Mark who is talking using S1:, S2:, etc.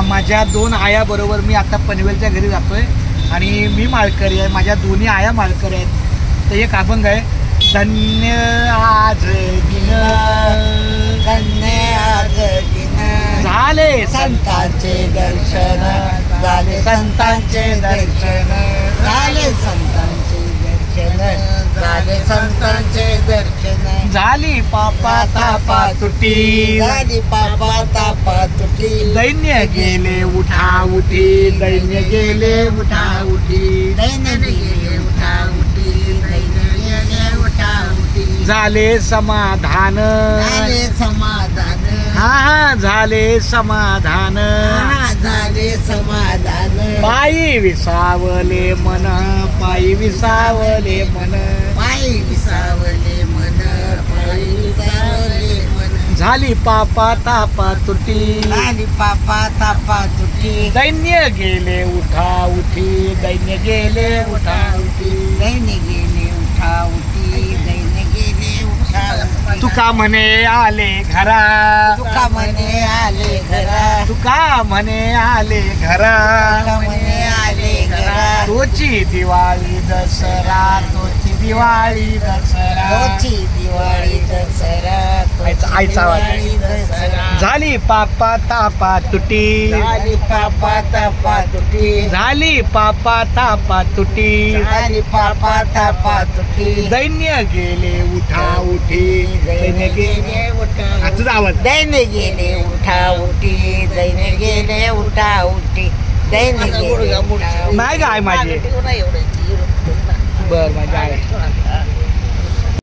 S1: माझ्या 2 आया बरोबर मी आता पनवेलच्या घरी जातोय आणि मी माळकरी आहे, माझ्या दोन्ही आया माळकरी आहेत. तर एक अभंग आहे, धन्य आज दिन
S2: धन्य आज दिन
S1: झाले
S2: संतांचे दर्शन झाले संतांचे दर्शन झाले संतांचे दर्शन झाले संतांचे दर्शन
S1: झाली पापा तापा तुटी
S2: झाली पापा तापा तुटी
S1: दैन्य गेले उठा उठी दैन्य गेले उठा उठी
S2: दैन्य गेले उठा उठी दैन्य गेले उठा उठी
S1: झाले समाधान
S2: झाले समाधान
S1: हा झाले समाधान
S2: झाले समाधान
S1: पायी विसावले मन पायी विसावले मन
S2: पायी विसावले मन पायी विसावले मन
S1: झाली पापा तापा तुटी
S2: झाली पापा तापा तुटी
S1: दैन्य गेले उठा उठी दैन्य गेले उठा उठी
S2: दैन्य गेले उठा उठी दैन्य गेले उठा उठी
S1: तुका म्हणे आले घरा
S2: तुका म्हणे आले घरा
S1: तुका म्हणे आले घरा
S2: तुका म्हणे आले घरा
S1: तोची दिवाळी दसरा तोची दिवाळी दसरा
S2: तोची दिवाळी दसरा
S1: आईचा आवाज.
S2: दिवाळी दसरा
S1: झाली पापा तापा तुटी
S2: झाली पापा तापा तुटी
S1: झाली पापा तापा तुटी
S2: झाली पापा तापा तुटी
S1: दैन्य गेले उठा उठी दैन्य गेले
S2: उठा
S1: तुझा आवाज
S2: दैन्य गेले उठा उठी दैन्य गेले उठा उठी दैन्य गेले उठा उठी.
S1: नाही काय माझे बर माझे आहे